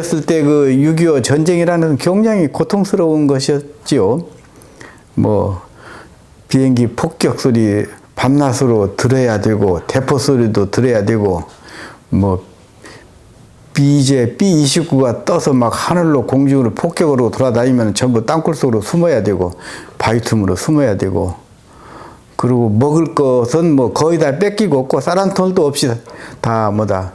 어렸을 때 그 6.25 전쟁이라는 굉장히 고통스러운 것이었지요. 뭐 비행기 폭격 소리 밤낮으로 들어야 되고 대포 소리도 들어야 되고 뭐 B-29가 떠서 막 하늘로 공중으로 폭격으로 돌아다니면 전부 땅굴 속으로 숨어야 되고 바위 틈으로 숨어야 되고 그리고 먹을 것은 뭐 거의 다 뺏기고 없고 쌀 한 톨도 없이 다 뭐다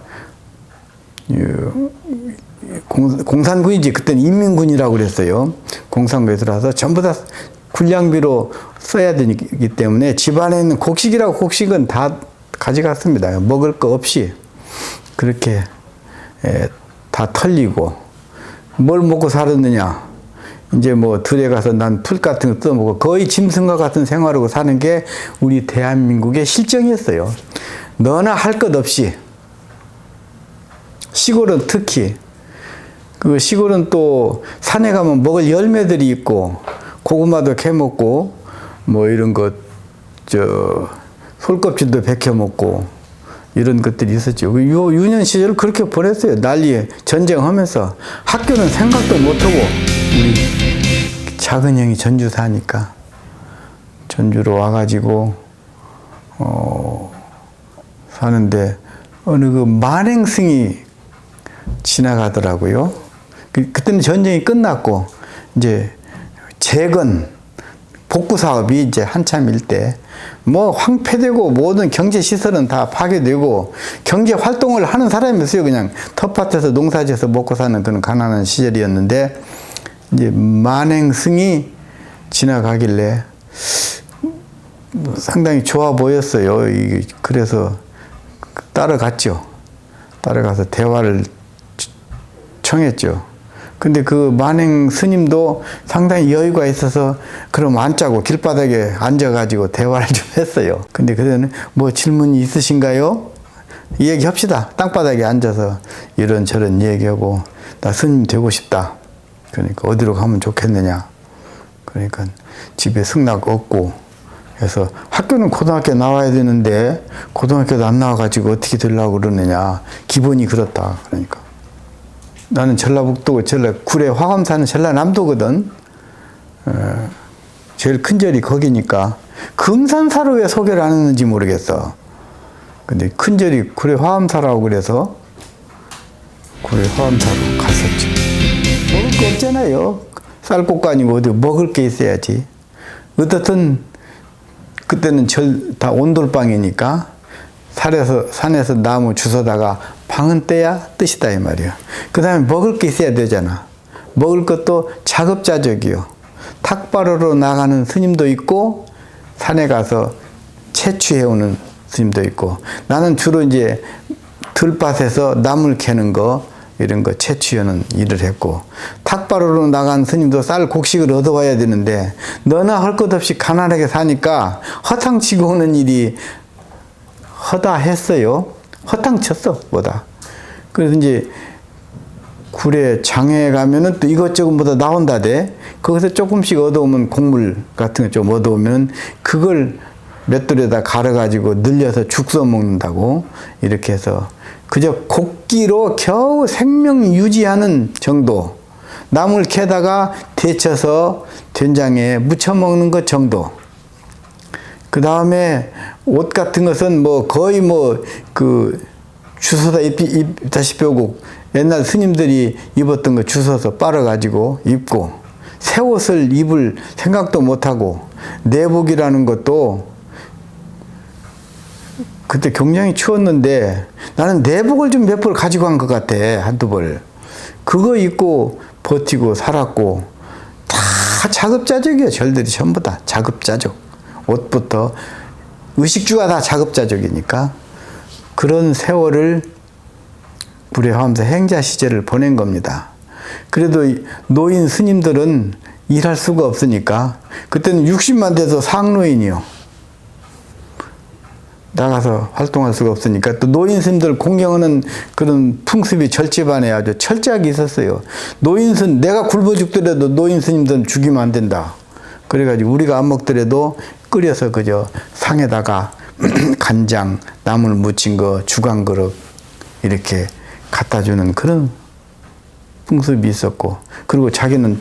공산군이지 그때는 인민군이라고 그랬어요. 공산군에 들어와서 전부 다 군량비로 써야 되기 때문에 집안에 있는 곡식이라고 곡식은 다 가져갔습니다. 먹을 거 없이 그렇게 다 털리고 뭘 먹고 살았느냐 이제 뭐 들에 가서 난 풀 같은 거 뜯어먹고 거의 짐승과 같은 생활하고 사는 게 우리 대한민국의 실정이었어요. 너나 할 것 없이 시골은 특히 그 시골은 또 산에 가면 먹을 열매들이 있고 고구마도 캐먹고 뭐 이런 것 솔껍질도 베껴 먹고 이런 것들이 있었죠. 요 유년 시절을 그렇게 보냈어요. 난리에 전쟁하면서 학교는 생각도 못하고 우리 작은 형이 전주 사니까 전주로 와가지고 사는데 어느 그 만행승이 지나가더라고요. 그때는 전쟁이 끝났고 이제 재건 복구 사업이 이제 한참일 때 뭐 황폐되고 모든 경제 시설은 다 파괴되고 경제 활동을 하는 사람이 없어요. 그냥 텃밭에서 농사지어서 먹고 사는 그런 가난한 시절이었는데 이제 만행승이 지나가길래 상당히 좋아 보였어요. 그래서 따라갔죠. 따라가서 대화를 청했죠. 근데 그 만행 스님도 상당히 여유가 있어서 그럼 앉자고 길바닥에 앉아가지고 대화를 좀 했어요. 근데 그때는 뭐 질문이 있으신가요? 얘기합시다. 땅바닥에 앉아서 이런저런 얘기하고 나 스님 되고 싶다. 그러니까 어디로 가면 좋겠느냐. 그러니까 집에 승낙 얻고 해서 학교는 고등학교 나와야 되는데 고등학교도 안 나와가지고 어떻게 되려고 그러느냐. 기본이 그렇다. 그러니까. 나는 전라북도 구례 화감 사는 전라남도거든. 제일 큰 절이 거기니까 금산사로 왜 소개를 안 했는지 모르겠어. 근데 큰 절이 구례 화감사라고 그래서 구례 화감사로 갔었지. 먹을 거 없잖아요. 쌀국가 아니고 어디 먹을 게 있어야지. 어떻든 그때는 절 다 온돌방이니까 산에서 나무 주워다가 방은 떼야 뜻이다 이 말이야. 그 다음에 먹을 게 있어야 되잖아. 먹을 것도 자급자족이요. 탁발으로 나가는 스님도 있고 산에 가서 채취해오는 스님도 있고 나는 주로 이제 들밭에서 나물 캐는 거 이런 거 채취하는 일을 했고 탁발으로 나간 스님도 쌀 곡식을 얻어와야 되는데 너나 할 것 없이 가난하게 사니까 허탕치고 오는 일이 허다 했어요. 허탕쳤어, 뭐다. 그래서 이제 구례 장에 가면은 또 이것저것 뭐다 나온다대. 거기서 조금씩 얻어오면 곡물 같은 거 좀 얻어오면 그걸 맷돌에다 갈아가지고 늘려서 죽 써먹는다고 이렇게 해서 그저 곡기로 겨우 생명 유지하는 정도. 나물 캐다가 데쳐서 된장에 무쳐 먹는 것 정도. 그 다음에 옷 같은 것은 뭐 거의 뭐 그 주워다 입다시피 하고 옛날 스님들이 입었던 거 주워서 빨아가지고 입고 새 옷을 입을 생각도 못하고 내복이라는 것도 그때 굉장히 추웠는데 나는 내복을 좀 몇 벌 가지고 간 것 같아. 한두 벌. 그거 입고 버티고 살았고 다 자급자족이야. 절들이 전부 다 자급자족. 옷부터 의식주가 다 자급자족이니까 그런 세월을 구례 화감사 행자 시절을 보낸 겁니다. 그래도 노인 스님들은 일할 수가 없으니까 그때는 60만 돼서 상노인이요. 나가서 활동할 수가 없으니까 또 노인 스님들 공경하는 그런 풍습이 절집안에 아주 철저하게 있었어요. 노인 스님 내가 굶어 죽더라도 노인 스님들은 죽이면 안 된다. 그래가지고 우리가 안 먹더라도 끓여서 그저 상에다가 간장, 나물 무친 거, 죽 한 그릇 이렇게 갖다 주는 그런 풍습이 있었고, 그리고 자기는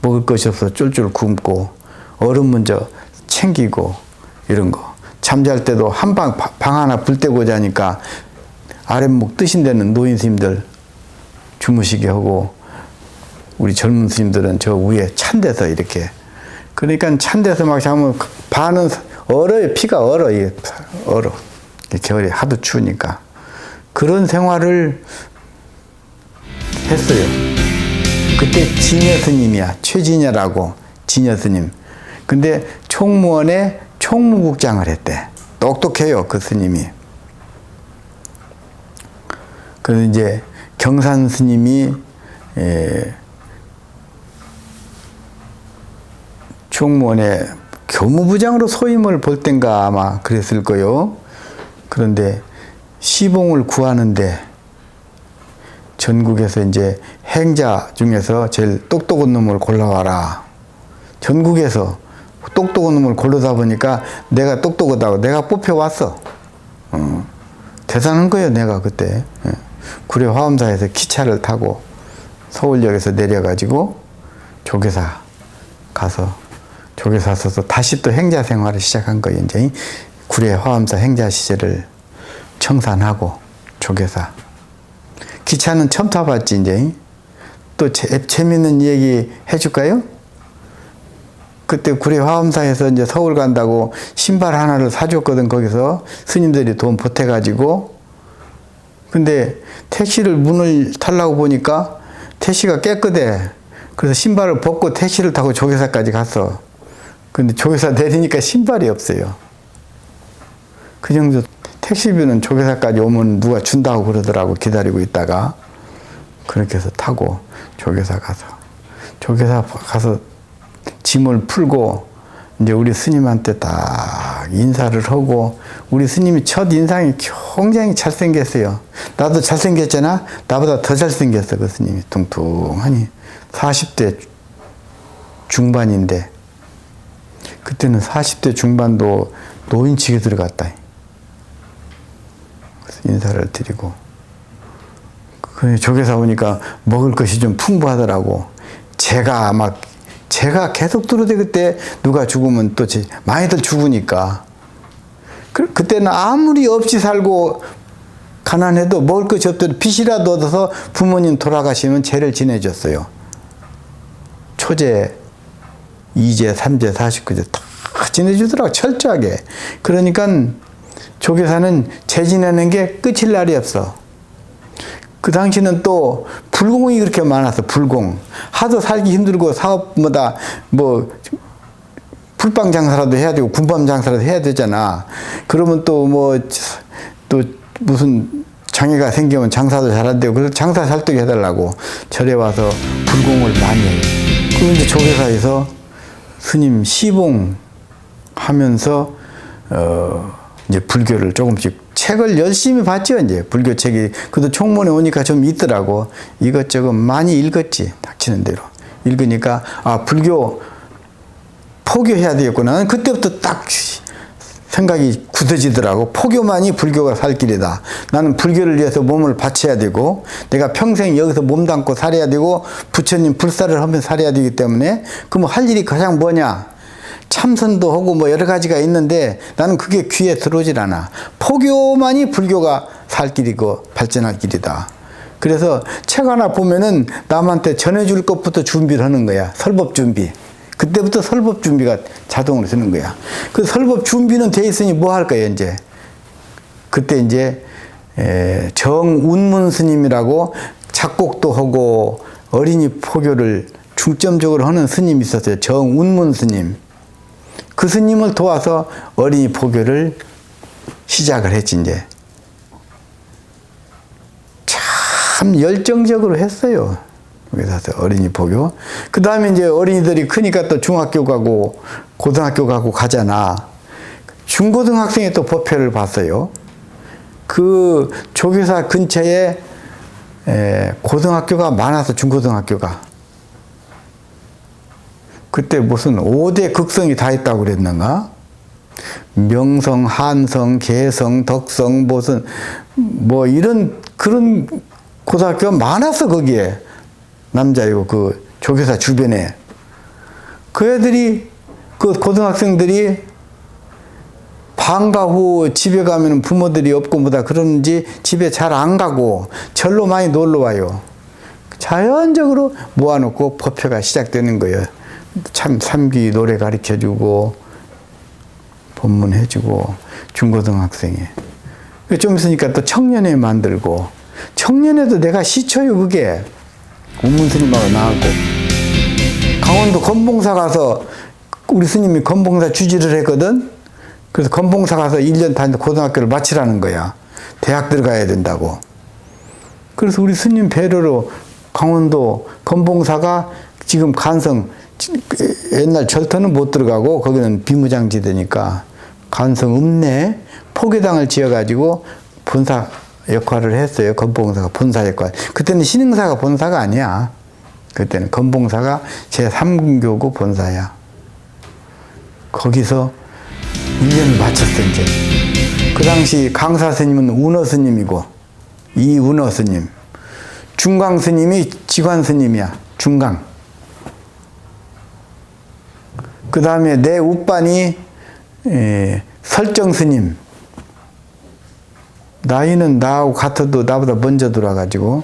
먹을 것이 없어서 쫄쫄 굶고 어른 먼저 챙기고 이런 거. 잠잘 때도 방 하나 불 떼고 자니까 아랫목 뜨신 데는 노인 스님들 주무시게 하고, 우리 젊은 스님들은 저 위에 찬 데서 이렇게. 그러니까 찬 데서 막 자면 반은 얼어요. 피가 얼어. 이게 얼어. 겨울에 하도 추우니까. 그런 생활을 했어요. 그때 진여 스님이야. 최진여라고, 진여 스님. 근데 총무원에 총무국장을 했대. 똑똑해요, 그 스님이. 그래서 이제 경산 스님이 총무원에 교무부장으로 소임을 볼 땐가 아마 그랬을 거요. 그런데 시봉을 구하는데 전국에서 이제 행자 중에서 제일 똑똑한 놈을 골라와라. 전국에서 똑똑한 놈을 고르다 보니까 내가 똑똑하다고 내가 뽑혀왔어. 대단한 거예요, 내가 그때. 구례 화엄사에서 기차를 타고 서울역에서 내려가지고 조계사 가서 조계사 서서 다시 또 행자 생활을 시작한 거예요. 이제 구례 화엄사 행자 시절을 청산하고 조계사. 기차는 처음 타봤지. 이제 또 재밌는 얘기 해줄까요? 그때 구례 화엄사에서 이제 서울 간다고 신발 하나를 사줬거든. 거기서 스님들이 돈 보태가지고. 근데 택시를 문을 타려고 보니까 택시가 깨끗해. 그래서 신발을 벗고 택시를 타고 조계사까지 갔어. 근데 조계사 내리니까 신발이 없어요. 그 정도. 택시비는 조계사까지 오면 누가 준다고 그러더라고. 기다리고 있다가. 그렇게 해서 타고 조계사 가서 짐을 풀고 이제 우리 스님한테 딱 인사를 하고, 우리 스님이 첫 인상이 굉장히 잘생겼어요. 나도 잘생겼잖아. 나보다 더 잘생겼어, 그 스님이. 뚱뚱하니 40대 중반인데, 그때는 40대 중반도 노인칙에 들어갔다. 그래서 인사를 드리고, 그 조계사 오니까 먹을 것이 좀 풍부하더라고. 제가 계속 들어대. 그때 누가 죽으면 또 많이들 죽으니까. 그때는 아무리 없이 살고 가난해도 먹을 것이 없더라도 빚이라도 얻어서 부모님 돌아가시면 제를 지내줬어요. 초제, 2제, 3제, 49제 다 지내주더라고, 철저하게. 그러니까 조계사는 제 지내는 게 끝일 날이 없어. 그 당시는 또 불공이 그렇게 많았어. 불공. 하도 살기 힘들고 사업마다 뭐 풀빵 장사라도 해야 되고 군밤 장사라도 해야 되잖아. 그러면 또 뭐 또 무슨 장애가 생기면 장사도 잘 안 되고, 그래서 장사 살떡 해달라고 절에 와서 불공을 많이 해요. 그리고 이제 조계사에서 스님 시봉 하면서 이제 불교를 조금씩 책을 열심히 봤죠. 이제 불교 책이 그래도 총문에 오니까 좀 있더라고. 이것저것 많이 읽었지. 닥치는 대로 읽으니까 불교 포교해야 되겠구나. 나는 그때부터 딱 생각이 굳어지더라고. 포교만이 불교가 살 길이다. 나는 불교를 위해서 몸을 바쳐야 되고, 내가 평생 여기서 몸담고 살아야 되고, 부처님 불사를 하면서 살아야 되기 때문에, 그럼 할 일이 가장 뭐냐? 참선도 하고 뭐 여러 가지가 있는데 나는 그게 귀에 들어오질 않아. 포교만이 불교가 살 길이고 발전할 길이다. 그래서 책 하나 보면은 남한테 전해줄 것부터 준비를 하는 거야. 설법 준비. 그때부터 설법 준비가 자동으로 되는 거야. 그 설법 준비는 돼 있으니 뭐 할 거예요, 이제. 그때 이제 정운문 스님이라고 작곡도 하고 어린이 포교를 중점적으로 하는 스님이 있었어요. 정운문 스님. 그 스님을 도와서 어린이 포교를 시작을 했지, 이제. 참 열정적으로 했어요. 그래서 어린이 포교. 그 다음에 이제 어린이들이 크니까 또 중학교 가고 고등학교 가고 가잖아. 중고등학생이 또 법회를 봤어요. 그 조계사 근처에 고등학교가 많아서 중고등학교가. 그때 무슨 5대 극성이 다 있다고 그랬는가? 명성, 한성, 개성, 덕성, 무슨 뭐 이런 그런 고등학교가 많았어. 거기에 남자이고 그 조교사 주변에 그 애들이 그 고등학생들이 방과 후 집에 가면 부모들이 없고 뭐다 그러는지 집에 잘 안 가고 절로 많이 놀러 와요. 자연적으로 모아놓고 법회가 시작되는 거예요. 참 삼기 노래 가르쳐주고 법문해주고 중고등학생에 좀 있으니까 또 청년회 만들고 청년회도 내가 시초요 그게 운문 스님하고 나왔고 강원도 건봉사 가서 우리 스님이 건봉사 주지를 했거든. 그래서 건봉사 가서 1년 다녀 고등학교를 마치라는 거야. 대학 들어가야 된다고. 그래서 우리 스님 배려로 강원도 건봉사가 지금 간성 옛날 절터는 못 들어가고 거기는 비무장지대니까 간성 읍내 포교당을 지어가지고 본사 역할을 했어요. 건봉사가 본사 역할. 그때는 신흥사가 본사가 아니야. 그때는 건봉사가 제3교구 본사야. 거기서 1년을 마쳤어 이제. 그 당시 강사 스님은 운어 스님이고 이운어 스님. 중강 스님이 지관 스님이야. 중강. 그 다음에 내 우반이 설정 스님. 나이는 나하고 같아도 나보다 먼저 돌아가지고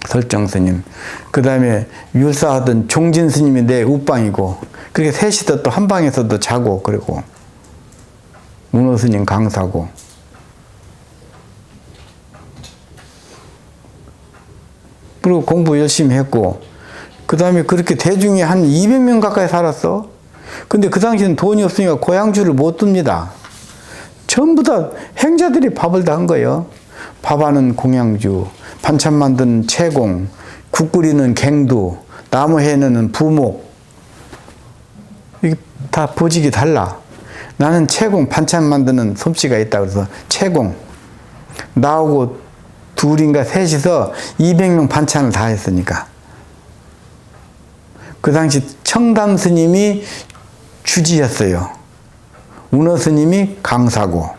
설정 스님. 그 다음에 율사하던 종진 스님이 내 우방이고 그렇게 셋이서 또 한 방에서도 자고 그리고 운어 스님 강사고 그리고 공부 열심히 했고 그 다음에 그렇게 대중이 한 200명 가까이 살았어. 근데 그 당시에는 돈이 없으니까 고향주를 못 둡니다. 전부 다 행자들이 밥을 다 한 거예요. 밥하는 공양주, 반찬 만드는 채공, 국 끓이는 갱두, 나무 해내는 부목. 이게 다 보직이 달라. 나는 채공, 반찬 만드는 솜씨가 있다 그래서 채공. 나하고 둘인가 셋이서 200명 반찬을 다 했으니까. 그 당시 청담 스님이 주지였어요. 운어 스님이 강사고.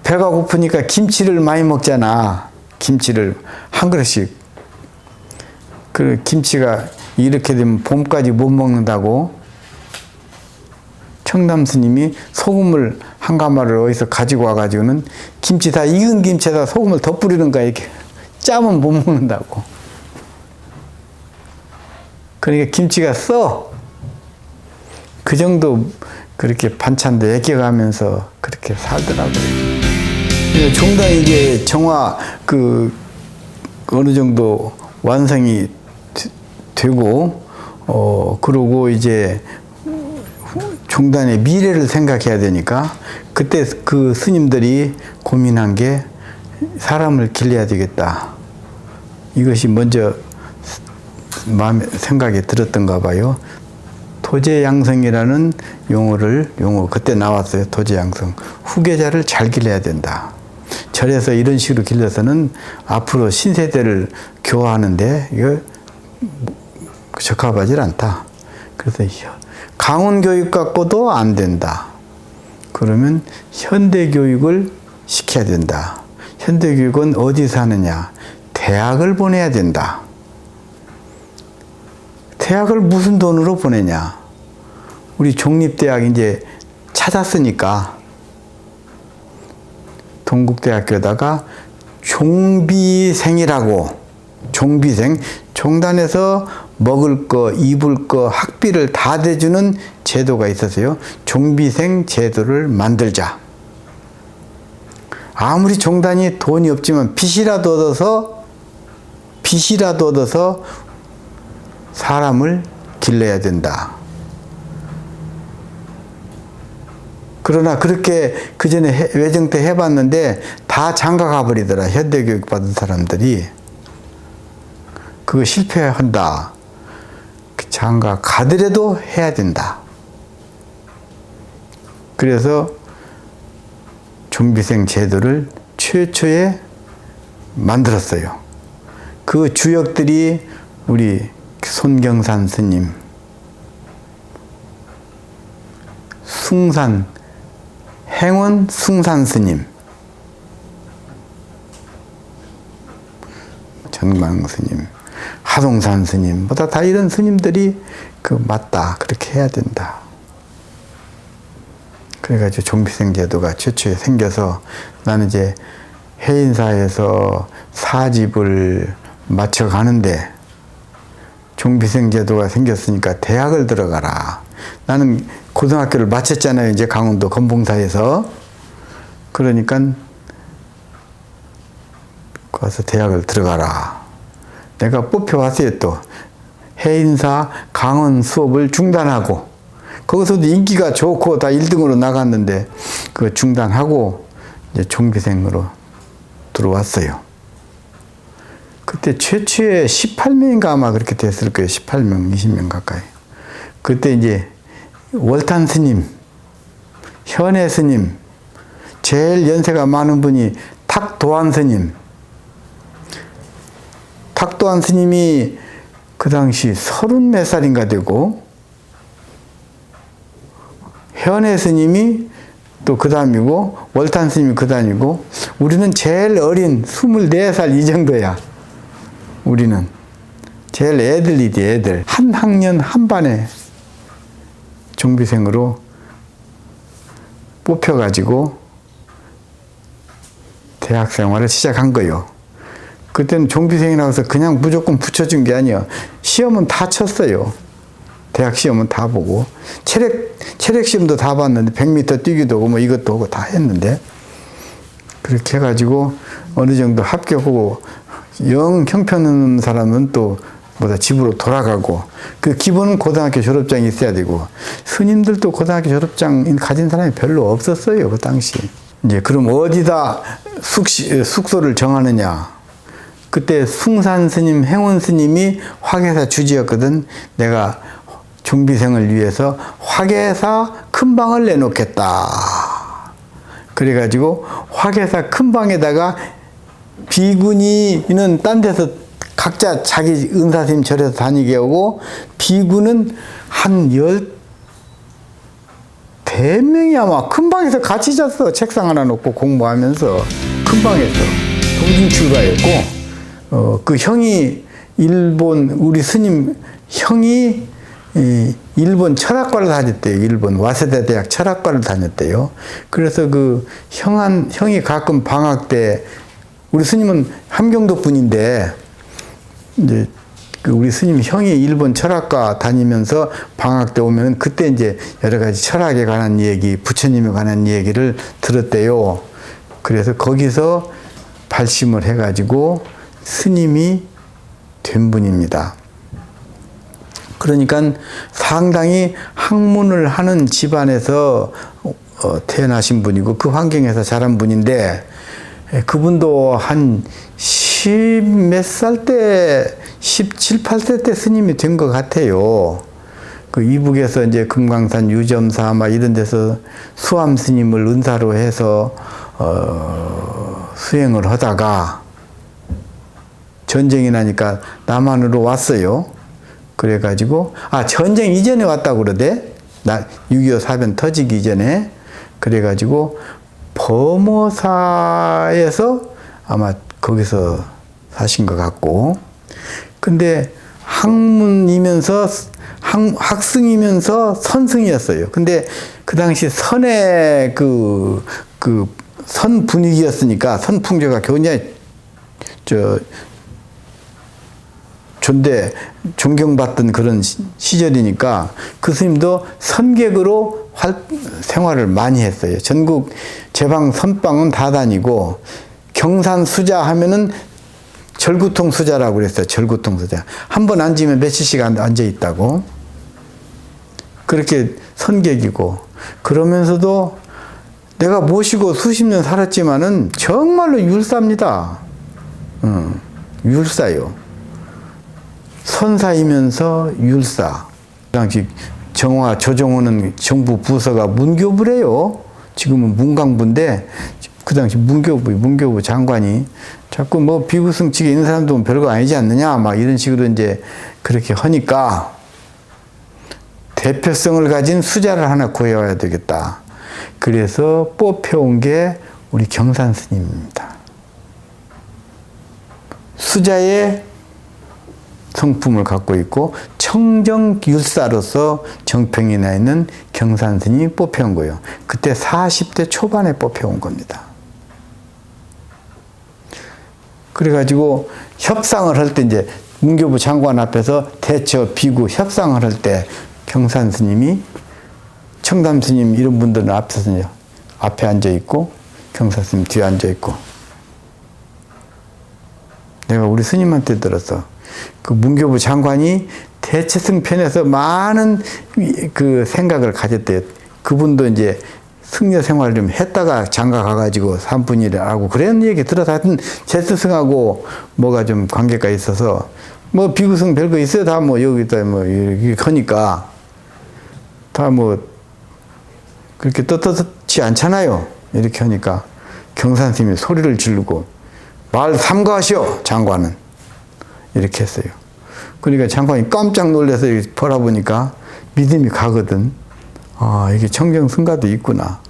배가 고프니까 김치를 많이 먹잖아. 김치를 한 그릇씩. 그 김치가 이렇게 되면 봄까지 못 먹는다고 청담 스님이 소금을 한 가마를 어디서 가지고 와가지고는 김치 다 익은 김치에다 소금을 더 뿌리는 거야. 이렇게 짜면 못 먹는다고. 그러니까 김치가 써. 그 정도 그렇게 반찬도 애껴가면서 그렇게 살더라고요. 종단이 이제 정화 어느 정도 완성이 되고 그러고 이제 종단의 미래를 생각해야 되니까 그때 그 스님들이 고민한 게 사람을 길러야 되겠다. 이것이 먼저 마음에 생각이 들었던가 봐요. 도제양성이라는 용어 그때 나왔어요. 도제양성. 후계자를 잘 길러야 된다. 절에서 이런 식으로 길러서는 앞으로 신세대를 교화하는데 이거 적합하지 않다. 그래서 강원교육 갖고도 안 된다. 그러면 현대교육을 시켜야 된다. 현대교육은 어디서 하느냐? 대학을 보내야 된다. 대학을 무슨 돈으로 보내냐? 우리 종립대학 이제 찾았으니까 동국대학교에다가 종비생이라고 종비생 종단에서 먹을 거 입을 거 학비를 다 대주는 제도가 있었어요. 종비생 제도를 만들자. 아무리 종단이 돈이 없지만 빚이라도 얻어서 사람을 길러야 된다. 그러나 그렇게 그 전에 외정 때 해봤는데 다 장가가 버리더라. 현대교육 받은 사람들이. 그거 실패한다. 장가 가더라도 해야 된다. 그래서 종비생 제도를 최초에 만들었어요. 그 주역들이 우리 손경산 스님, 행원 숭산 스님, 정망 스님, 하동산 스님, 보다 다 이런 스님들이 맞다. 그렇게 해야 된다. 그래가지고 종비생 제도가 최초에 생겨서 나는 이제 해인사에서 사집을 마쳐가는데 종비생 제도가 생겼으니까 대학을 들어가라. 나는 고등학교를 마쳤잖아요. 이제 강원도 건봉사에서. 그러니까 가서 대학을 들어가라. 내가 뽑혀왔어요. 또 해인사 강원 수업을 중단하고 거기서도 인기가 좋고 다 1등으로 나갔는데 그 중단하고 이제 종비생으로 들어왔어요. 그때 최초에 18명인가 아마 그렇게 됐을 거예요. 18명, 20명 가까이. 그때 이제 월탄 스님, 현해 스님, 제일 연세가 많은 분이 탁도안 스님. 탁도안 스님이 그 당시 30몇 살인가 되고, 현해 스님이 또 그 다음이고, 월탄 스님이 그 다음이고, 우리는 제일 어린 24살 이 정도야. 우리는. 제일 애들이지, 애들. 한 학년 한 반에 종비생으로 뽑혀가지고 대학 생활을 시작한 거예요. 그때는 종비생이라고 해서 그냥 무조건 붙여준 게 아니에요. 시험은 다 쳤어요. 대학 시험은 다 보고. 체력 시험도 다 봤는데, 100m 뛰기도 하고, 뭐 이것도 하고 다 했는데, 그렇게 해가지고 어느 정도 합격하고, 영 형편없는 사람은 또 뭐다 집으로 돌아가고, 그 기본은 고등학교 졸업장이 있어야 되고, 스님들도 고등학교 졸업장 가진 사람이 별로 없었어요. 그 당시. 이제 그럼 어디다 숙소를 정하느냐. 그때 숭산 스님, 행원 스님이 화계사 주지였거든. 내가 종비생을 위해서 화계사 큰 방을 내놓겠다. 그래가지고 화계사 큰 방에다가 비구니는 딴 데서 각자 자기 은사스님 절에서 다니게 하고, 비구는 한 10명이 아마 큰 방에서 같이 잤어. 책상 하나 놓고 공부하면서 큰 방에서. 동진 출가였고, 그 형이 일본, 우리 스님 형이 일본 철학과를 다녔대요. 일본 와세다 대학 철학과를 다녔대요. 그래서 그 형이 가끔 방학 때, 우리 스님은 함경도 분인데, 이제 그 우리 스님 형이 일본 철학과 다니면서 방학 때 오면 그때 이제 여러 가지 철학에 관한 얘기, 부처님에 관한 얘기를 들었대요. 그래서 거기서 발심을 해가지고 스님이 된 분입니다. 그러니까 상당히 학문을 하는 집안에서 태어나신 분이고 그 환경에서 자란 분인데, 그분도 한 10 몇 살 때, 17, 8세 때 스님이 된 것 같아요. 그 이북에서 이제 금강산 유점사 막 이런 데서 수암 스님을 은사로 해서 수행을 하다가 전쟁이 나니까 남한으로 왔어요. 그래가지고, 전쟁 이전에 왔다고 그러대. 6.25 사변 터지기 이전에. 그래가지고 범어사에서 아마 거기서 사신 것 같고, 근데 학문이면서 학승이면서 선승이었어요. 근데 그 당시 선의 선 분위기였으니까, 선 풍조가 굉장히 존경받던 그런 시절이니까 그 스님도 선객으로 생활을 많이 했어요. 전국 제방 선방은 다 다니고, 경산 수자 하면은 절구통 수자라고 그랬어요. 절구통 수자. 한 번 앉으면 며칠씩 앉아 있다고. 그렇게 선객이고, 그러면서도 내가 모시고 수십 년 살았지만은 정말로 율사입니다. 율사요. 선사이면서 율사. 그 당시 정화 조정호는 정부 부서가 문교부래요. 지금은 문광부인데, 그 당시 문교부 장관이 자꾸 뭐 비구승측에 있는 사람도 별거 아니지 않느냐, 막 이런 식으로 이제 그렇게 하니까 대표성을 가진 수자를 하나 구해와야 되겠다. 그래서 뽑혀온 게 우리 경산 스님입니다. 수자의 성품을 갖고 있고 청정율사로서 정평이 나 있는 경산스님이 뽑혀온 거예요. 그때 40대 초반에 뽑혀온 겁니다. 그래가지고 협상을 할 때 이제 문교부 장관 앞에서 대처, 비구 협상을 할 때 경산스님이 청담스님 이런 분들은 앞에 앉아 있고 경산스님 뒤에 앉아 있고 내가 우리 스님한테 들었어. 그 문교부 장관이 대체성 편에서 많은 그 생각을 가졌대요. 그분도 이제 승려 생활을 좀 했다가 장가 가가지고 산분이라고 그런 얘기 들어서 하여튼 제스승하고 뭐가 좀 관계가 있어서 뭐 비구승 별거 있어요. 다 뭐 여기다 뭐 이렇게 하니까 다 뭐 그렇게 떳떳지 않잖아요. 이렇게 하니까 경산스님이 소리를 지르고 말 삼가하시오 장관은 이렇게 했어요. 그러니까 장관이 깜짝 놀라서 바라보니까 믿음이 가거든. 아, 이게 청정승가도 있구나.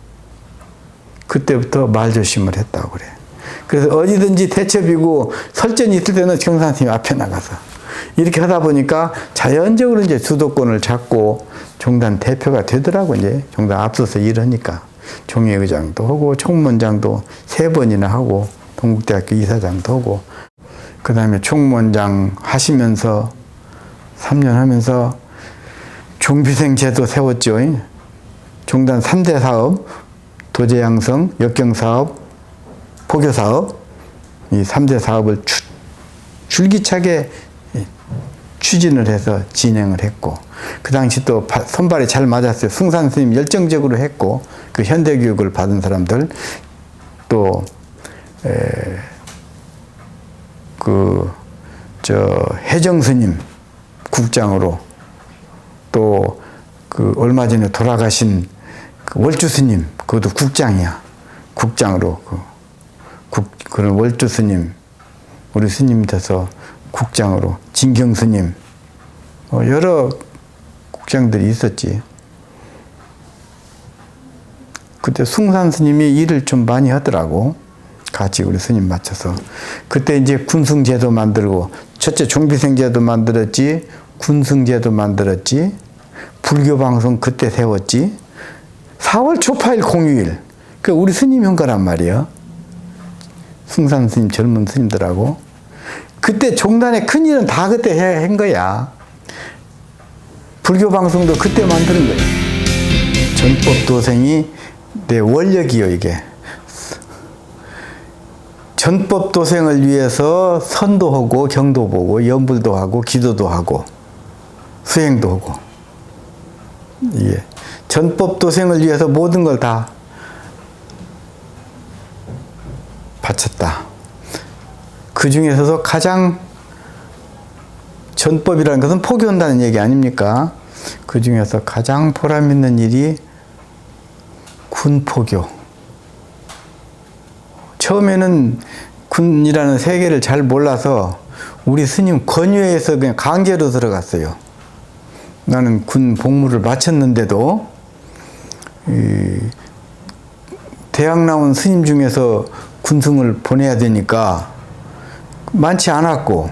그때부터 말조심을 했다고 그래. 그래서 어디든지 대첩이고 설전이 있을 때는 경산스님이 앞에 나가서 이렇게 하다 보니까 자연적으로 이제 주도권을 잡고 종단 대표가 되더라고. 이제 종단 앞서서 일하니까 종회의장도 하고 총무원장도 3번이나 하고 동국대학교 이사장도 하고 그 다음에 총무원장 하시면서 3년 하면서 종비생 제도 세웠죠. 종단 3대 사업, 도제양성, 역경사업, 포교사업, 이 3대 사업을 줄기차게 추진을 해서 진행을 했고, 그 당시 또 선발이 잘 맞았어요. 승산 스님 열정적으로 했고, 그 현대교육을 받은 사람들, 또, 해정 스님 국장으로, 또, 얼마 전에 돌아가신 그 월주 스님, 그것도 국장이야. 국장으로, 그런 월주 스님, 우리 스님 돼서 국장으로, 진경 스님, 여러 국장들이 있었지. 그때 숭산 스님이 일을 좀 많이 하더라고. 같이 우리 스님 맞춰서. 그때 이제 군승제도 만들고, 첫째 종비생제도 만들었지, 군승제도 만들었지, 불교방송 그때 세웠지, 4월 초파일 공휴일. 그 우리 스님 한 거란 말이야. 숭산 스님 젊은 스님들하고. 그때 종단의 큰 일은 다 그때 한 거야. 불교 방송도 그때 만드는 거야. 전법 도생이 내 원력이요, 이게. 전법 도생을 위해서 선도하고 경도 보고 연불도 하고 기도도 하고 수행도 하고. 예. 전법 도생을 위해서 모든 걸 다 바쳤다. 그 중에서도 가장 전법이라는 것은 포교한다는 얘기 아닙니까? 그 중에서 가장 보람 있는 일이 군포교. 처음에는 군이라는 세계를 잘 몰라서 우리 스님 권유해서 그냥 강제로 들어갔어요. 나는 군 복무를 마쳤는데도 대학 나온 스님 중에서 군승을 보내야 되니까 많지 않았고,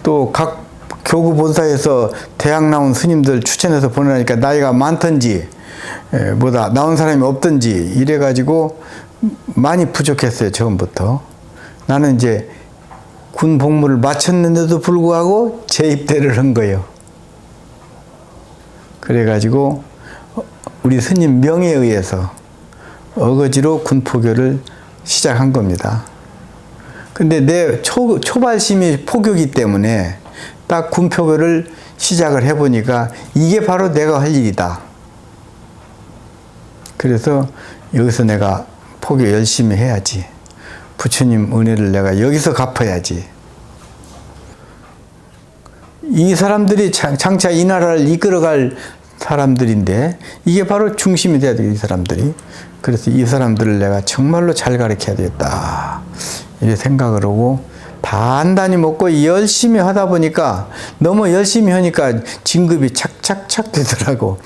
또 각 교구 본사에서 대학 나온 스님들 추천해서 보내니까 나이가 많던지 뭐다 나온 사람이 없던지 이래가지고 많이 부족했어요. 처음부터. 나는 이제 군 복무를 마쳤는데도 불구하고 재입대를 한 거예요. 그래가지고 우리 스님 명에 의해서 어거지로 군포교를 시작한 겁니다. 근데 내 초발심이 포교기 때문에 딱 군포교를 시작을 해보니까 이게 바로 내가 할 일이다. 그래서 여기서 내가 포교 열심히 해야지. 부처님 은혜를 내가 여기서 갚아야지. 이 사람들이 장차 이 나라를 이끌어갈 사람들인데 이게 바로 중심이 돼야 돼요. 이 사람들이. 그래서 이 사람들을 내가 정말로 잘 가르쳐야 되겠다. 이렇게 생각을 하고 단단히 먹고 열심히 하다 보니까 너무 열심히 하니까 진급이 착착착 되더라고.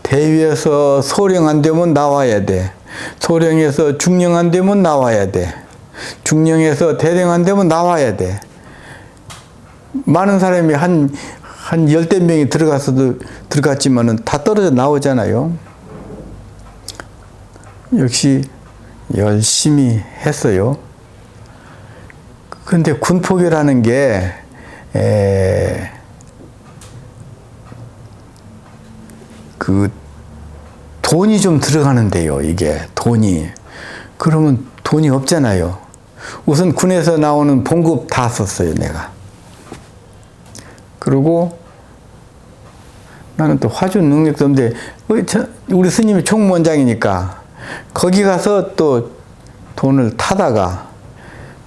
대위에서 소령 안 되면 나와야 돼. 소령에서 중령 안 되면 나와야 돼. 중령에서 대령안 되면 나와야 돼. 많은 사람이 한 열댓 명이 들어갔지만은 다 떨어져 나오잖아요. 역시 열심히 했어요. 근데 군포교라는 게, 돈이 좀 들어가는데요, 이게, 돈이. 그러면 돈이 없잖아요. 우선 군에서 나오는 봉급 다 썼어요, 내가. 그리고 나는 또 화주 능력도 없는데, 우리 스님이 총무원장이니까, 거기 가서 또 돈을 타다가,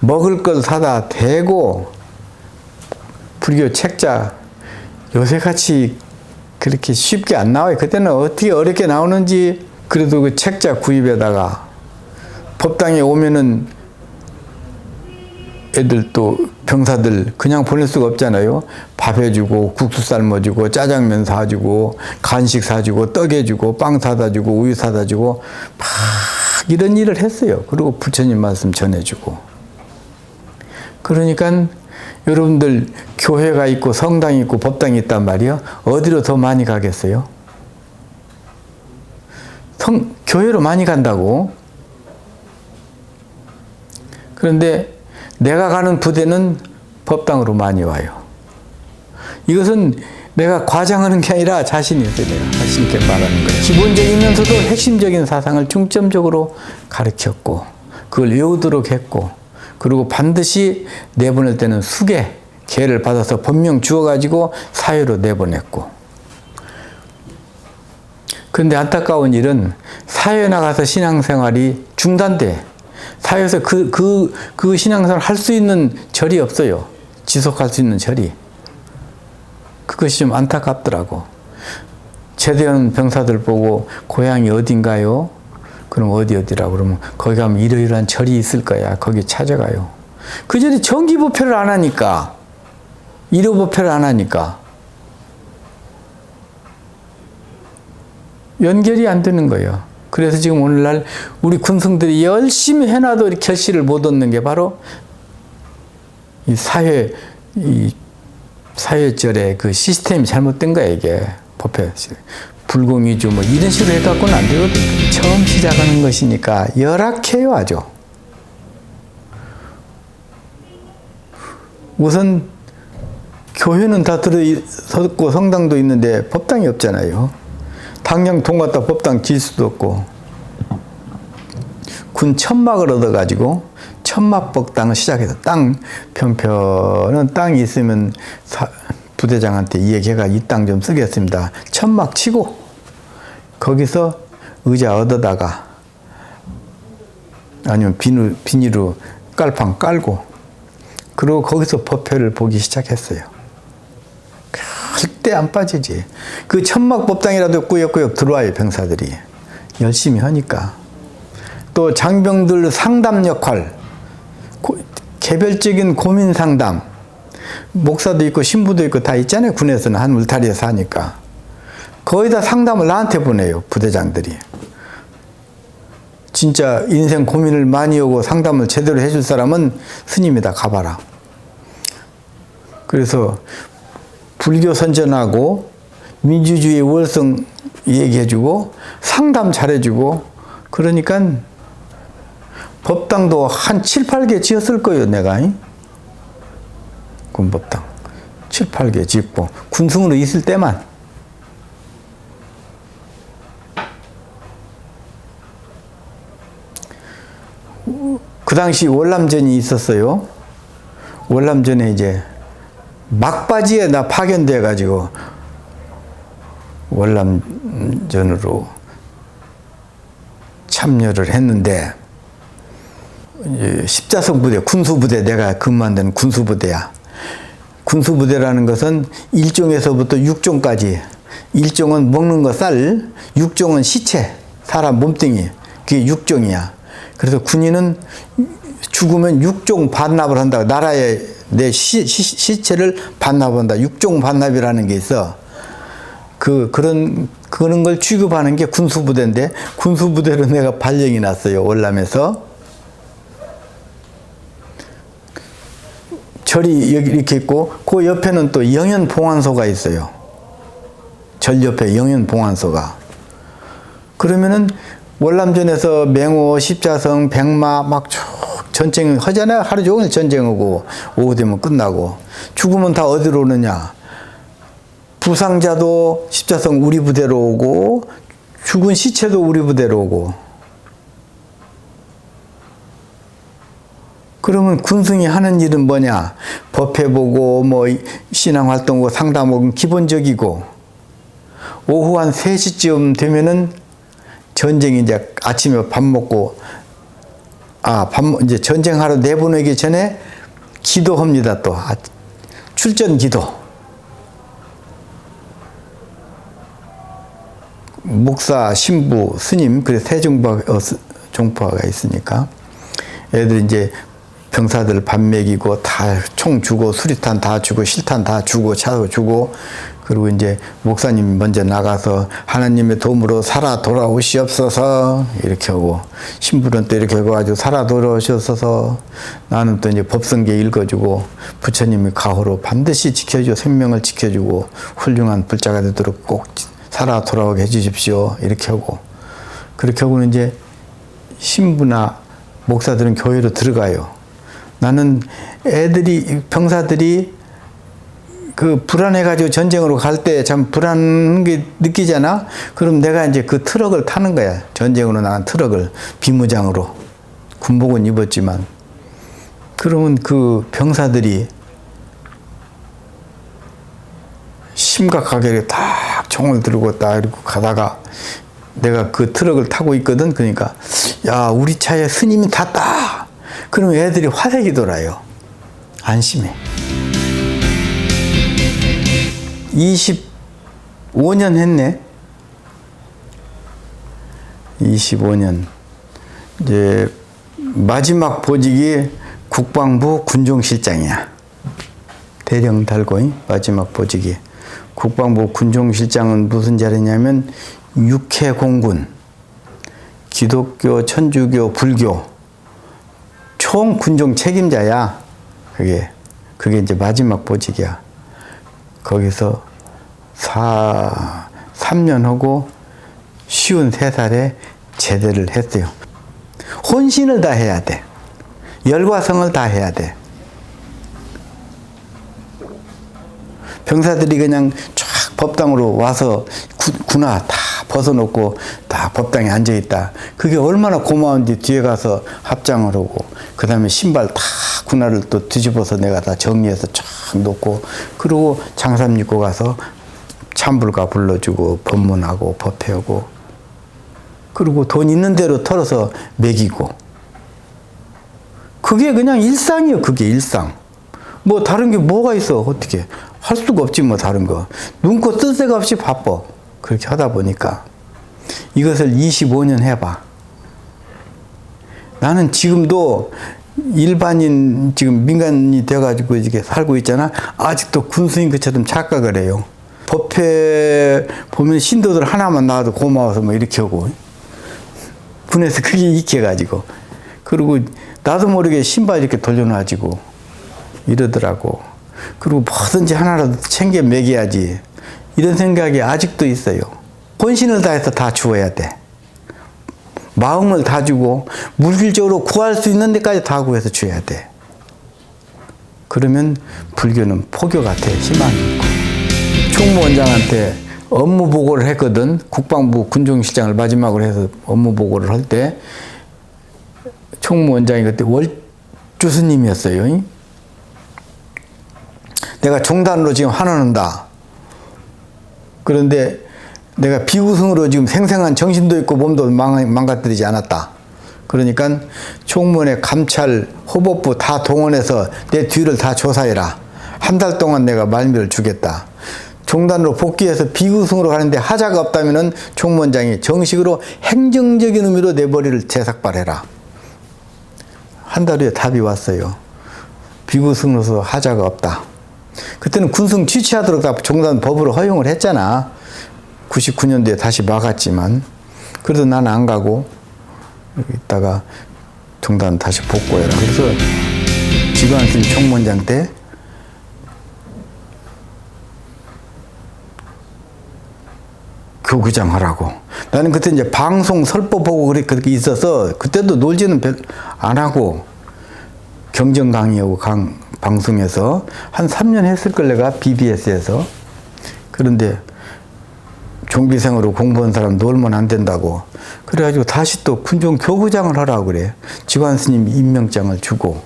먹을 걸 사다 대고, 불교 책자, 요새같이 그렇게 쉽게 안 나와요. 그때는 어떻게 어렵게 나오는지. 그래도 그 책자 구입에다가 법당에 오면은 애들 또 병사들 그냥 보낼 수가 없잖아요. 밥 해주고 국수 삶아주고 짜장면 사주고 간식 사주고 떡 해주고 빵 사다 주고 우유 사다 주고 막 이런 일을 했어요. 그리고 부처님 말씀 전해주고. 그러니까 여러분들 교회가 있고 성당이 있고 법당이 있단 말이에요. 어디로 더 많이 가겠어요? 교회로 많이 간다고. 그런데 내가 가는 부대는 법당으로 많이 와요. 이것은 내가 과장하는 게 아니라 자신이 있어요. 내가 자신 있게 말하는 거예요. 기본적이면서도 핵심적인 사상을 중점적으로 가르쳤고 그걸 외우도록 했고 그리고 반드시 내보낼 때는 수계, 계를 받아서 법명 주어가지고 사회로 내보냈고. 그런데 안타까운 일은 사회에 나가서 신앙생활이 중단돼. 사회에서 그 신앙생활을 할 수 있는 절이 없어요. 지속할 수 있는 절이. 그것이 좀 안타깝더라고. 제대한 병사들 보고 고향이 어딘가요? 그럼 어디라고 그러면 거기 가면 이러이러한 절이 있을 거야. 거기 찾아가요. 그 절이 정기법회를 안 하니까. 일요법회를 안 하니까. 연결이 안 되는 거예요. 그래서 지금 오늘날 우리 군성들이 열심히 해놔도 결실을 못 얻는 게 바로 이 사회절의 그 시스템이 잘못된 거야, 이게. 법회. 불공위주 뭐 이런 식으로 해갖고는 안 되거든. 처음 시작하는 것이니까 열악해요, 아주. 우선 교회는 다 들어섰고 성당도 있는데 법당이 없잖아요. 당장 돈 갖다 법당 질 수도 없고. 군 천막을 얻어가지고 천막법당을 시작해서 편편은 땅이 있으면 부대장한테 이야기해가 이 땅 좀 쓰겠습니다. 천막 치고 거기서 의자 얻어다가 아니면 비닐로 깔판 깔고 그리고 거기서 법회를 보기 시작했어요. 절대 안 빠지지. 그 천막 법당이라도 꾸역꾸역 들어와요, 병사들이. 열심히 하니까. 또 장병들 상담 역할, 개별적인 고민 상담. 목사도 있고 신부도 있고 다 있잖아요. 군에서는 한 울타리에서 하니까. 거의 다 상담을 나한테 보내요, 부대장들이. 진짜 인생 고민을 많이 오고 상담을 제대로 해줄 사람은 스님이다 가봐라. 그래서 불교 선전하고 민주주의 월성 얘기해주고 상담 잘해주고 그러니까 법당도 한 7, 8개 지었을 거예요, 내가. 군법당 7, 8개 짓고 군승으로 있을 때만. 그 당시 월남전이 있었어요. 월남전에 이제 막바지에 나 파견돼 가지고 월남전으로 참여를 했는데 십자성 부대, 군수부대, 내가 근무한 데는 군수부대야. 군수부대라는 것은 1종에서부터 6종까지. 1종은 먹는 거 쌀, 6종은 시체, 사람 몸뚱이. 그게 6종이야. 그래서 군인은 죽으면 6종 반납을 한다. 나라에 내 시체를 반납한다. 6종 반납이라는 게 있어. 그런 걸 취급하는 게 군수부대인데, 군수부대로 내가 발령이 났어요, 월남에서. 절이 여기 이렇게 있고 그 옆에는 또 영현봉안소가 있어요. 절 옆에 영현봉안소가. 그러면은 월남전에서 맹호, 십자성, 백마 막 쭉 전쟁 하잖아요. 하루 종일 전쟁하고 오후 되면 끝나고. 죽으면 다 어디로 오느냐. 부상자도 십자성 우리 부대로 오고 죽은 시체도 우리 부대로 오고. 그러면 군승이 하는 일은 뭐냐? 법회 보고 뭐 신앙활동하고 상담하고 기본적이고, 오후 한 3시쯤 되면은 전쟁이 이제 아침에 밥 먹고 이제 전쟁하러 내보내기 전에 기도합니다. 또 출전 기도. 목사, 신부, 스님, 그래 세 종파가 있으니까 애들 이제 병사들 밥 먹이고 다 총 주고 수리탄 다 주고 실탄 다 주고 차도 주고, 그리고 이제 목사님 먼저 나가서 하나님의 도움으로 살아 돌아오시옵소서 이렇게 하고, 신부는 또 이렇게 해가지고 살아 돌아오시옵소서. 나는 또 이제 법성계 읽어주고, 부처님이 가호로 반드시 지켜주고 생명을 지켜주고 훌륭한 불자가 되도록 꼭 살아 돌아오게 해주십시오 이렇게 하고, 그렇게 하고는 이제 신부나 목사들은 교회로 들어가요. 나는 애들이 병사들이 그 불안해가지고 전쟁으로 갈 때 참 불안한 게 느끼잖아. 그럼 내가 이제 그 트럭을 타는 거야. 전쟁으로 나간 트럭을 비무장으로 군복은 입었지만. 그러면 그 병사들이 심각하게 딱 총을 들고 딱 이렇게 가다가 내가 그 트럭을 타고 있거든. 그러니까 야, 우리 차에 스님이 탔다. 그러면 애들이 화색이 돌아요. 안심해. 25년 했네. 25년. 이제 마지막 보직이 국방부 군종실장이야. 대령 달고 마지막 보직이. 국방부 군종실장은 무슨 자리냐면 육해공군, 기독교, 천주교, 불교 총 군종 책임자야. 그게 이제 마지막 보직이야. 거기서 3년 하고 53살에 제대를 했어요. 혼신을 다 해야 돼. 열과성을 다 해야 돼. 병사들이 그냥 쫙 법당으로 와서 군화 다 벗어놓고 다 법당에 앉아있다. 그게 얼마나 고마운지 뒤에 가서 합장을 하고, 그 다음에 신발 다 군화를 또 뒤집어서 내가 다 정리해서 쫙 놓고, 그리고 장삼 입고 가서 찬불가 불러주고 법문하고 법회하고, 그리고 돈 있는 대로 털어서 먹이고. 그게 그냥 일상이에요. 그게 일상. 뭐 다른 게 뭐가 있어. 어떻게 할 수가 없지 뭐 다른 거. 눈코 뜰 새가 없이 바빠. 그렇게 하다 보니까 이것을 25년 해봐. 나는 지금도 일반인 지금 민간인이 돼가지고 이렇게 살고 있잖아. 아직도 군수인 것처럼 착각을 해요. 법회 보면 신도들 하나만 나와도 고마워서 뭐 이렇게 하고, 군에서 그게 익혀가지고, 그리고 나도 모르게 신발 이렇게 돌려놔지고 이러더라고. 그리고 뭐든지 하나라도 챙겨 먹여야지, 이런 생각이 아직도 있어요. 혼신을 다해서 다 주어야 돼. 마음을 다 주고 물질적으로 구할 수 있는 데까지 다 구해서 줘야 돼. 그러면 불교는 포교 같아. 희망이 있고. 총무원장한테 업무 보고를 했거든. 국방부 군종실장을 마지막으로 해서 업무 보고를 할 때 총무원장이 그때 월주 스님이었어요. 내가 종단으로 지금 환원한다. 그런데 내가 비구승으로 지금 생생한 정신도 있고 몸도 망가뜨리지 않았다. 그러니까 총무원의 감찰, 호법부 다 동원해서 내 뒤를 다 조사해라. 한 달 동안 내가 말미를 주겠다. 종단으로 복귀해서 비구승으로 가는데 하자가 없다면은 총무원장이 정식으로 행정적인 의미로 내 머리를 재삭발해라. 한 달 후에 답이 왔어요. 비구승으로서 하자가 없다. 그때는 군승 취취하도록 다 종단 법으로 허용을 했잖아. 99년도에 다시 막았지만, 그래도 난 안 가고 있다가 종단 다시 복구해라. 그래서 지광스님 총무원장 때 교구장 하라고. 나는 그때 이제 방송 설법 보고 그렇게 있어서 그때도 놀지는 안 하고 경전 강의하고 방송에서 한 3년 했을 걸 내가 BBS에서. 그런데 종비생으로 공부한 사람 놀면 안 된다고. 그래가지고 다시 또 군종 교구장을 하라고 그래. 지관 스님 임명장을 주고.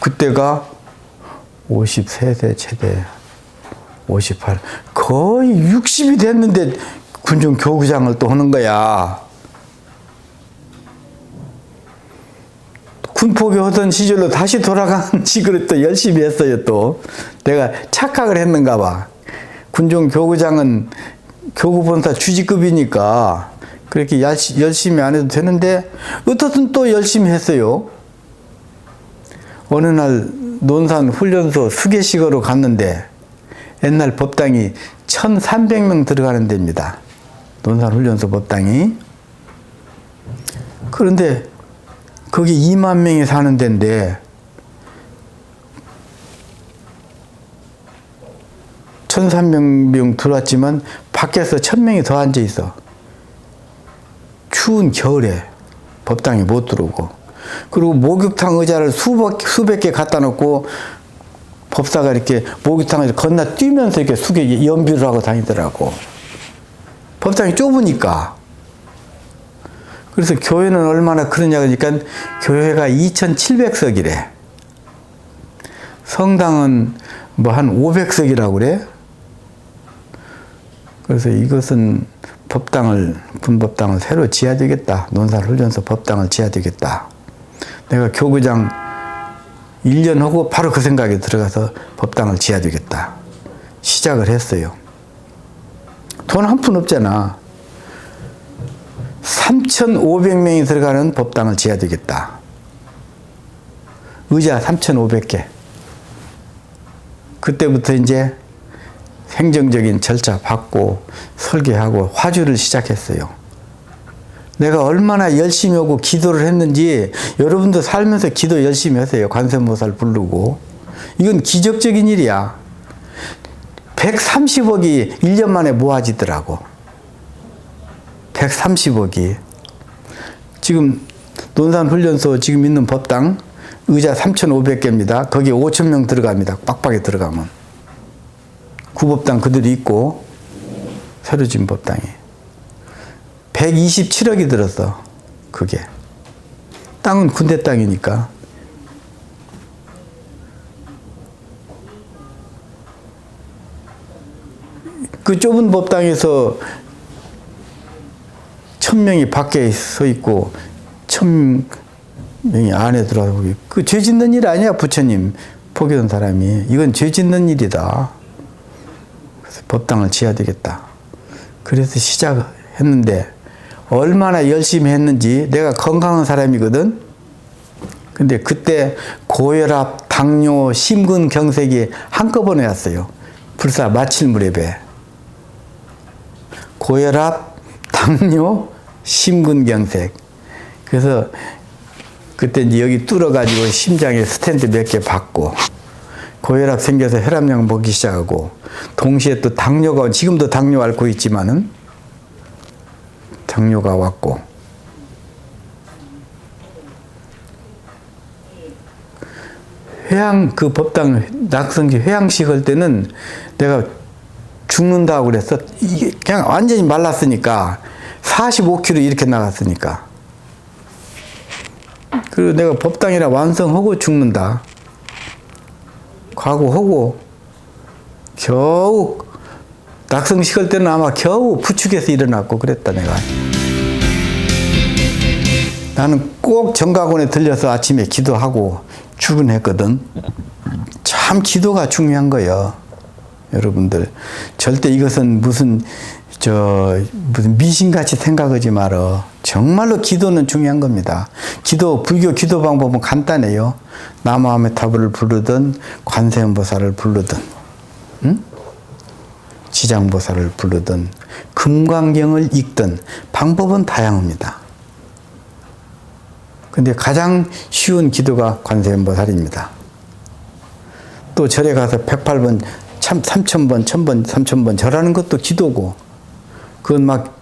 그때가 53세 최대 58 거의 60이 됐는데 군종 교구장을 또 하는 거야. 군포교 하던 시절로 다시 돌아간 식으로 또 열심히 했어요. 또 내가 착각을 했는가 봐. 군종 교구장은 교구본사 주지급이니까 그렇게 열심히 안 해도 되는데 어떻든 또 열심히 했어요. 어느 날 논산 훈련소 수계식으로 갔는데 옛날 법당이 1300명 들어가는 데입니다. 논산 훈련소 법당이. 그런데 거기 2만 명이 사는 데인데 1300명 들어왔지만 밖에서 1000명이 더 앉아 있어. 추운 겨울에 법당에 못 들어오고. 그리고 목욕탕 의자를 수백 개 갖다 놓고 법사가 이렇게 목욕탕을 건너뛰면서 이렇게 수계 연비를 하고 다니더라고. 법당이 좁으니까. 그래서 교회는 얼마나 그러냐 그러니까 교회가 2700석이래. 성당은 뭐 한 500석이라고 그래. 그래서 이것은 분법당을 새로 지어야 되겠다. 논산훈련소 법당을 지어야 되겠다. 내가 교구장 1년 하고 바로 그 생각에 들어가서 법당을 지어야 되겠다. 시작을 했어요. 돈 한 푼 없잖아. 3,500명이 들어가는 법당을 지어야 되겠다. 의자 3,500개. 그때부터 이제 행정적인 절차 받고 설계하고 화주를 시작했어요. 내가 얼마나 열심히 하고 기도를 했는지 여러분도 살면서 기도 열심히 하세요. 관세음보살 부르고. 이건 기적적인 일이야. 130억이 1년 만에 모아지더라고. 130억이. 지금 논산훈련소 지금 있는 법당 의자 3,500개입니다. 거기에 5,000명 들어갑니다. 빡빡이 들어가면. 구법당 그대로 있고 새로 지은 법당이 127억이 들었어. 그게 땅은 군대 땅이니까. 그 좁은 법당에서 1000명이 밖에 서 있고 1000명이 안에 들어가고, 그 죄 짓는 일 아니야. 부처님 포교한 사람이. 이건 죄 짓는 일이다. 그래서 법당을 지어야 되겠다. 그래서 시작했는데 얼마나 열심히 했는지. 내가 건강한 사람이거든. 근데 그때 고혈압, 당뇨, 심근경색이 한꺼번에 왔어요. 불사 마칠무렵에. 고혈압, 당뇨, 심근경색. 그래서 그때 이제 여기 뚫어가지고 심장에 스텐트 몇 개 받고, 고혈압 생겨서 혈압약 먹기 시작하고, 동시에 또 당뇨가, 지금도 당뇨 앓고 있지만은 당뇨가 왔고, 그 법당 낙성기 회양식 할 때는 내가 죽는다고 그랬어. 이게 그냥 완전히 말랐으니까. 45kg 이렇게 나갔으니까. 그리고 내가 법당이라 완성하고 죽는다. 각오하고 겨우 낙성식 할 때는 아마 겨우 부축해서 일어났고 그랬다 내가. 나는 꼭 정각원에 들려서 아침에 기도하고 출근했거든. 참 기도가 중요한 거예요. 여러분들 절대 이것은 무슨 미신같이 생각하지 말어. 정말로 기도는 중요한 겁니다. 불교 기도 방법은 간단해요. 남아메타불을 부르든 관세음보살을 부르든, 응? 지장보살을 부르든 금강경을 읽든 방법은 다양합니다. 근데 가장 쉬운 기도가 관세음보살입니다. 또 절에 가서 108번, 3000번, 1000번, 3000번 절하는 것도 기도고, 그건 막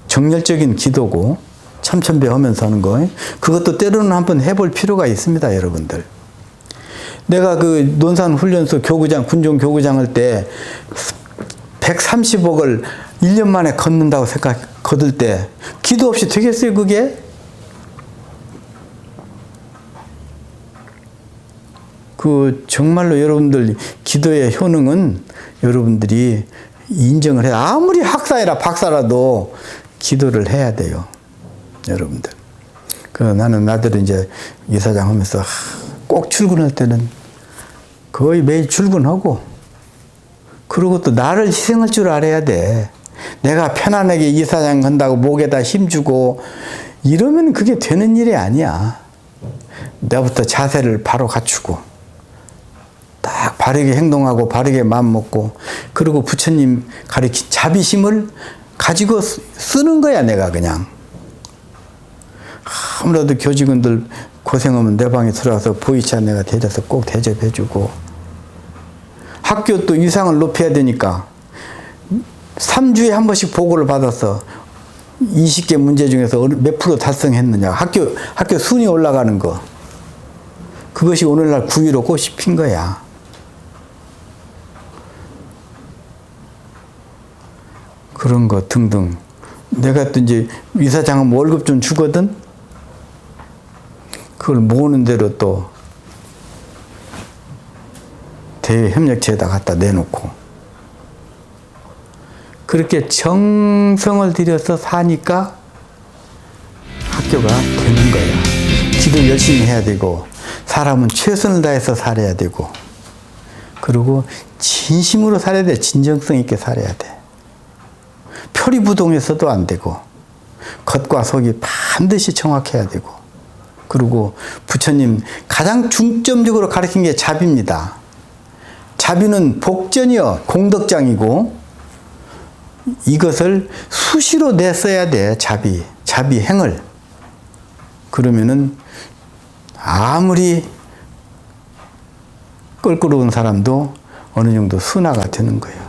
정열적인 기도고, 참천배 하면서 하는 거, 그것도 때로는 한번 해볼 필요가 있습니다, 여러분들. 내가 그 논산훈련소 교구장, 군종 교구장 할 때 130억을 1년 만에 걷는다고 거둘 때 기도 없이 되겠어요, 그게? 그 정말로 여러분들 기도의 효능은 여러분들이 인정을 해. 아무리 학사이라 박사라도 기도를 해야 돼요, 여러분들. 그 나는 나들은 이제 이사장 하면서 꼭 출근할 때는 거의 매일 출근하고, 그리고 또 나를 희생할 줄 알아야 돼. 내가 편안하게 이사장 한다고 목에다 힘주고 이러면 그게 되는 일이 아니야. 내가부터 자세를 바로 갖추고 딱 바르게 행동하고 바르게 마음 먹고, 그리고 부처님 가르친 자비심을 가지고 쓰는 거야, 내가 그냥. 아무래도 교직원들 고생하면 내 방에 들어와서 보이차 내가 데려서 꼭 대접해주고, 학교 또 위상을 높여야 되니까 3주에 한 번씩 보고를 받아서 20개 문제 중에서 몇 프로 달성했느냐, 학교 순위 올라가는 거, 그것이 오늘날 9위로 꽃이 핀 거야. 그런 거 등등. 내가 또 이제 이사장은 월급 좀 주거든. 그걸 모으는 대로 또 대외협력체에다 갖다 내놓고, 그렇게 정성을 들여서 사니까 학교가 되는 거야. 기도 열심히 해야 되고, 사람은 최선을 다해서 살아야 되고, 그리고 진심으로 살아야 돼. 진정성 있게 살아야 돼. 표리부동해서도 안 되고, 겉과 속이 반드시 정확해야 되고, 그리고 부처님 가장 중점적으로 가르친 게 자비입니다. 자비는 복전이요, 공덕장이고, 이것을 수시로 내써야 돼, 자비행을. 그러면은 아무리 껄끄러운 사람도 어느 정도 순화가 되는 거예요.